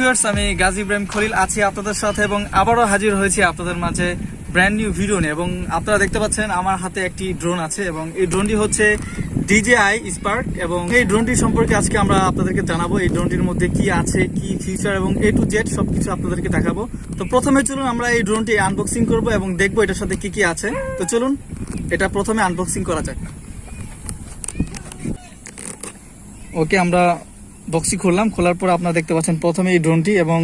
Viewers, আমি গাজী ইব্রাহিম খলিল আছি আপনাদের সাথে এবং আবারও হাজির হয়েছি আপনাদের মাঝে ব্র্যান্ড নিউ ভিডিও নিয়ে। এবং আপনারা দেখতে পাচ্ছেন আমার হাতে একটি ড্রোন আছে এবং এই ড্রোনটি হচ্ছে DJI Spark এবং এই ড্রোনটি সম্পর্কে আজকে আমরা আপনাদেরকে জানাবো। এই ড্রোনটির মধ্যে কি আছে, কি ফিচার এবং A to Z সবকিছু আপনাদেরকে দেখাবো। তো প্রথমে চলুন আমরা এই ড্রোনটি আনবক্সিং করব এবং দেখবো এটার সাথে কি কি আছে। তো চলুন এটা প্রথমে আনবক্সিং করা যাক। ওকে, আমরা বক্সি খুললাম। খোলার পর আপনারা দেখতে পাচ্ছেন প্রথমে এই ড্রোনটি এবং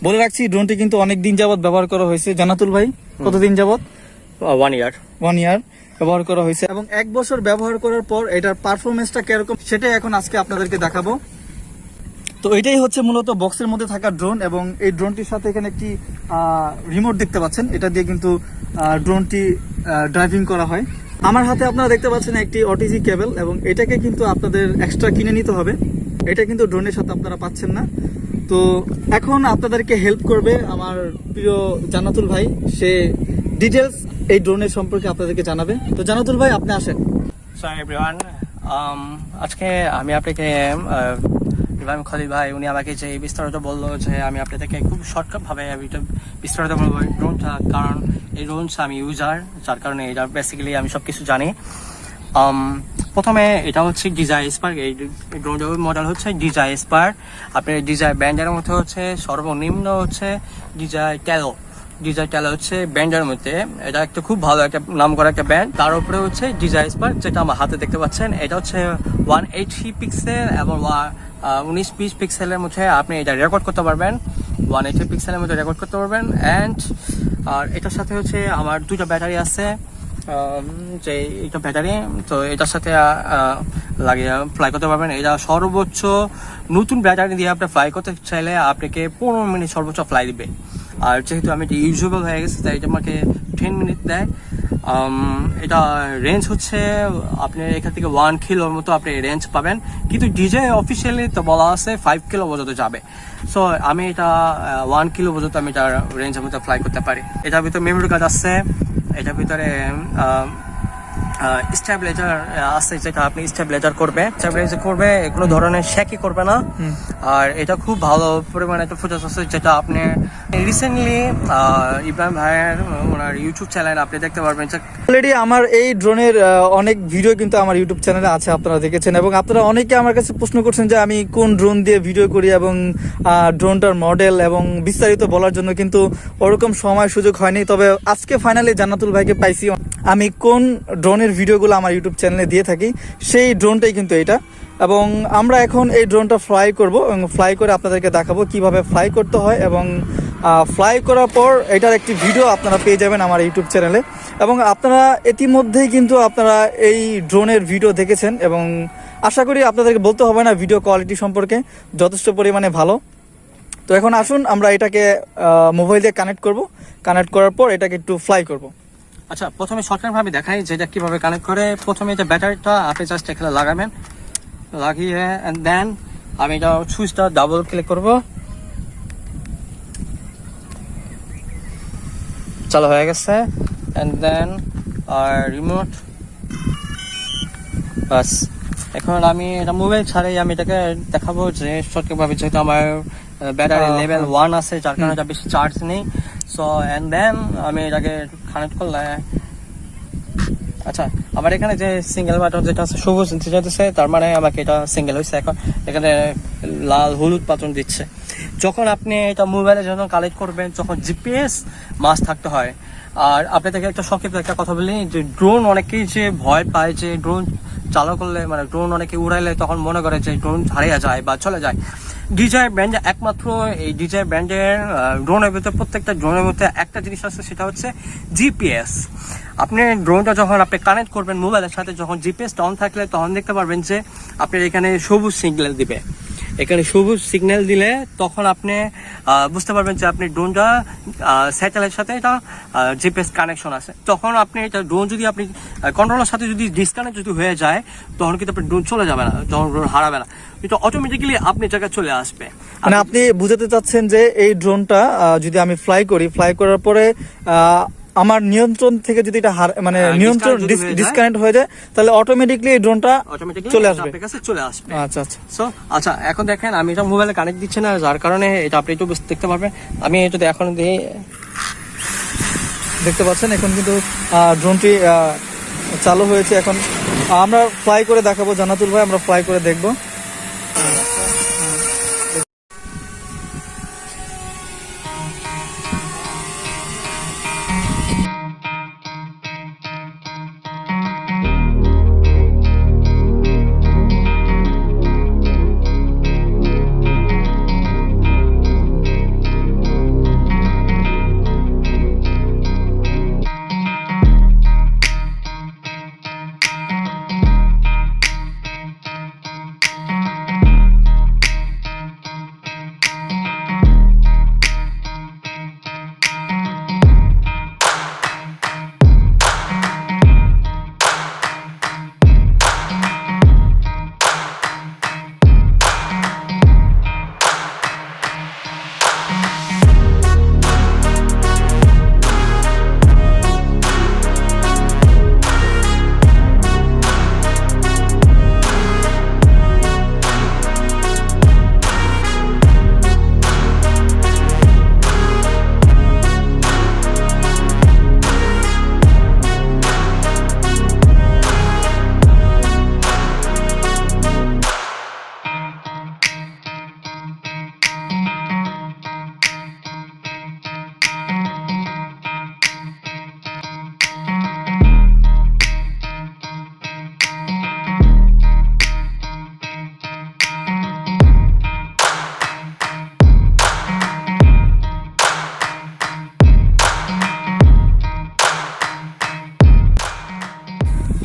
বলে রাখছি ড্রোনটি কিন্তু অনেক দিন যাবত ব্যবহার করা হয়েছে। জানাতুল ভাই, কতদিন যাবত? 1 ইয়ার ব্যবহার করা হয়েছে এবং 1 বছর ব্যবহার করার পর এটার পারফরমেন্সটা কিরকম সেটাই এখন আজকে আপনাদেরকে দেখাবো। তো এটাই হচ্ছে মূলত বক্সের মধ্যে থাকা ড্রোন এবং এই ড্রোনটির সাথে এখানে একটি রিমোট দেখতে পাচ্ছেন। এটা দিয়ে কিন্তু ড্রোনটি ড্রাইভিং করা হয়। আমার হাতে আপনারা দেখতে পাচ্ছেন একটি OTG কেবল এবং এটাকে কিন্তু আপনাদের এক্সট্রা কিনে নিতে হবে। এটা কিন্তু ড্রোনের সাথে আপনারা পাচ্ছেন না। তো এখন আপনাদেরকে হেল্প করবে আমার প্রিয় জান্নাতুল ভাই। সে ডিটেলস এই ড্রোনের সম্পর্কে আপনাদেরকে জানাবে। তো জান্নাতুল ভাই, আপনি আসেন। এভরিওয়ান, আজকে আমি আপনাকে ইব্রাহিম খলিল ভাই উনি আমাকে যে বিস্তারিত বললো যে আমি আপনাদেরকে খুব শর্টকাট ভাবে বিস্তারিত বলবো এই ড্রোনটা, কারণ এই ড্রোনটা আমি ইউজার, যার কারণে এটা বেসিক্যালি আমি সবকিছু জানি। প্রথমে এটা হচ্ছে DJI Spark। এই ড্রোনটার মডেল হচ্ছে DJI Spark। আপনার DJI ব্যান্ডের মধ্যে হচ্ছে সর্বনিম্ন হচ্ছে DJI Telo হচ্ছে ব্যান্ডের মধ্যে। এটা একটা খুব ভালো একটা নাম করা একটা ব্যান্ড। তার উপরে হচ্ছে DJI Spark, যেটা আমার হাতে দেখতে পাচ্ছেন। এটা হচ্ছে 180 পিক্সেল এবং 19-20 পিক্সেলের মধ্যে আপনি এটা রেকর্ড করতে পারবেন। 180 পিক্সেলের মধ্যে রেকর্ড করতে পারবেন। আর এটার সাথে হচ্ছে আমার 2টা ব্যাটারি আছে, যে এটা ব্যাটারি, তো এটার সাথে লাগিয়ে ফ্লাই করতে পারবেন। এটা সর্বোচ্চ নতুন ব্যাটারি দিয়ে আপনি ফ্লাই করতে চাইলে আপনাকে 15 মিনিট সর্বোচ্চ ফ্লাই দিবে। আর যেহেতু আমি এটা ইউজেবল হয়ে গেছে তাই এটা আমাকে 10 মিনিট দেয়। এটা রেঞ্জ হচ্ছে আপনি এখান থেকে 1 কিলোর মতো আপনি রেঞ্জ পাবেন, কিন্তু DJI অফিসিয়ালি তো বলা আছে 5 কিলো পর্যন্ত যাবে। সো আমি এটা 1 কিলো পর্যন্ত আমি এটা রেঞ্জের মধ্যে ফ্লাই করতে পারি। এটার ভিতরে মেমোরি কার্ড আছে, এটার ভিতরে স্টেবিলাইজার আছে, যেটা আপনি স্টেবিলাইজার করবে কোনো ধরনের শেকি করবে না। আর এটা খুব ভালো পরিমাণে একটা ফুটেজ আছে, যেটা আপনি রিসেন্টলি ইব্রাহিম ভাইয়ের ওনার ইউটিউব চ্যানেল আপনি দেখতে পারবেন। অলরেডি আমার এই ড্রোনের অনেক ভিডিও কিন্তু আমার ইউটিউব চ্যানেলে আছে, আপনারা দেখেছেন। এবং আপনারা অনেকে আমার কাছে প্রশ্ন করছেন যে আমি কোন ড্রোন দিয়ে ভিডিও করি এবং ড্রোনটার মডেল এবং বিস্তারিত বলার জন্য কিন্তু ওরকম সময় সুযোগ হয়নি। তবে আজকে ফাইনালি জান্নাতুল ভাইকে পাইছি। আমি কোন ড্রোনের ভিডিওগুলো আমার ইউটিউব চ্যানেলে দিয়ে থাকি সেই ড্রোনটাই কিন্তু এটা। এবং আমরা এখন এই ড্রোনটা ফ্লাই করব এবং ফ্লাই করে আপনাদেরকে দেখাবো কিভাবে ফ্লাই করতে হয়। এবং ফ্লাই করার পর এটার একটি ভিডিও আপনারা পেয়ে যাবেন আমার ইউটিউব চ্যানেলে। এবং আপনারা ইতিমধ্যেই কিন্তু আপনারা এই ড্রোনের ভিডিও দেখেছেন এবং আশা করি আপনাদেরকে বলতে হবে না ভিডিও কোয়ালিটি সম্পর্কে, যথেষ্ট পরিমাণে ভালো। তো এখন আসুন আমরা এটাকে মোবাইল দিয়ে কানেক্ট করার পর এটাকে একটু ফ্লাই করব। আচ্ছা, প্রথমে শর্টকাটভাবে দেখাই যে এটা কিভাবে কানেক্ট করে। প্রথমে যে ব্যাটারিটা আপনি জাস্ট এখানে লাগাবেন, লাগিয়ে এন্ড দেন আমি এটা সুইচটা ডাবল ক্লিক করব। চালু হয়ে গেছে। এন্ড দেন আর রিমোট, বাস। এখন আমি এটা মোবাইল ছাড়াই আমি এটাকে দেখাবো যে শর্টকাটভাবে, যেহেতু আমার ব্যাটারি লেভেল 1 আছে, যার কারণে এটা বেশি চার্জ নেই। সো এন্ড দেন আমি এটাকে কানেক্ট করলে, আচ্ছা আমার এখানে যে সিঙ্গেল বাটন যেটা আছে সবুজ যেতেছে, তার মানে আমাকে এটা সিঙ্গেল হয়েছে। এখন এখানে লাল হলুদ বাটন দিচ্ছে। যখন আপনি এটা মোবাইলে যখন কালেক্ট করবেন, যখন GPS মাস্ট থাকতে হয়। আর আপনাদেরকে একটা সংক্ষিপ্ত একটা কথা বলি যে ড্রোন অনেকেই যে ভয় পায় যে ড্রোন চালু করলে, মানে ড্রোন অনেকে উড়াইলে তখন মনে করে যে ড্রোন হারিয়ে যায় বা চলে যায়। DJI ব্র্যান্ডে একমাত্র এই DJI ব্র্যান্ডের ড্রোনের ভিতরে, প্রত্যেকটা ড্রোনের মধ্যে একটা জিনিস আছে, সেটা হচ্ছে GPS। আপনি ড্রোনটা যখন আপনি কানেক্ট করবেন মোবাইলের সাথে, যখন GPS অন থাকলে তখন দেখতে পারবেন যে আপনার এখানে সবুজ সিগন্যাল দিবে। এখানে সবুজ সিগন্যাল দিলে তখন আপনি বুঝতে পারবেন যে আপনি ড্রোনটা স্যাটেলাইটের সাথে এটা GPS কানেকশন আছে। তখন আপনি এটা ড্রোন যদি আপনি কন্ট্রোলের সাথে যদি ডিসকানেক্ট যদি হয়ে যায়, তখন কিন্তু আপনি ড্রোন চলে যাবে না, তখন ড্রোন হারাবে না, কিন্তু অটোমেটিক্যালি আপনি জায়গায় চলে আসবে। মানে আপনি বুঝাতে চাচ্ছেন যে এই ড্রোনটা যদি আমি ফ্লাই করার পরে আমার নিয়ন্ত্রণ থেকে যদি এটা মানে নিয়ন্ত্রণ ডিসকানেক্ট হয়ে যায় তাহলে অটোমেটিকলি এই ড্রোনটা চলে আসবে আপনার কাছে চলে আসবে। আচ্ছা আচ্ছা সো আচ্ছা এখন দেখেন আমি এটা মোবাইলে কানেক্ট দিচ্ছি না, যার কারণে এটা আপনি একটু দেখতে পারবেন। আমি যদি এখন দিয়ে দেখতে পাচ্ছেন এখন কিন্তু ড্রোনটি চালু হয়েছে। এখন আমরা ফ্লাই করে দেখাবো জান্নাতুল ভাই, আমরা ফ্লাই করে দেখবো।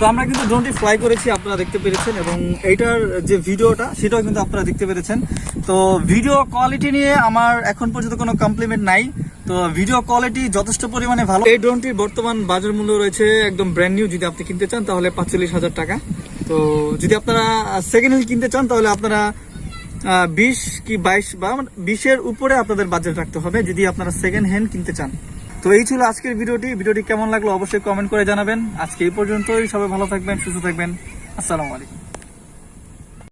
তো আমরা কিন্তু ড্রোনটি ফ্লাই করেছি, আপনারা দেখতে পেরেছেন, এবং এইটার যে ভিডিওটা সেটাও কিন্তু আপনারা দেখতে পেরেছেন। তো ভিডিও কোয়ালিটি নিয়ে আমার এখন পর্যন্ত কোনো কমপ্লিমেন্ট নাই। তো ভিডিও কোয়ালিটি যথেষ্ট পরিমাণে ভালো। এই ড্রোনটির বর্তমান বাজার মূল্য রয়েছে একদম ব্র্যান্ড নিউ, যদি আপনি কিনতে চান তাহলে 45,000 টাকা। তো যদি আপনারা সেকেন্ড হ্যান্ড কিনতে চান তাহলে আপনারা 20 কি 22 বা 20-এর উপরে আপনাদের বাজেট রাখতে হবে যদি আপনারা সেকেন্ড হ্যান্ড কিনতে চান। তো এই ছিল আজকের ভিডিওটি কেমন লাগলো অবশ্যই কমেন্ট করে জানাবেন। আজকে এই পর্যন্তই, সবাই ভালো থাকবেন, সুস্থ থাকবেন, আসসালামু আলাইকুম।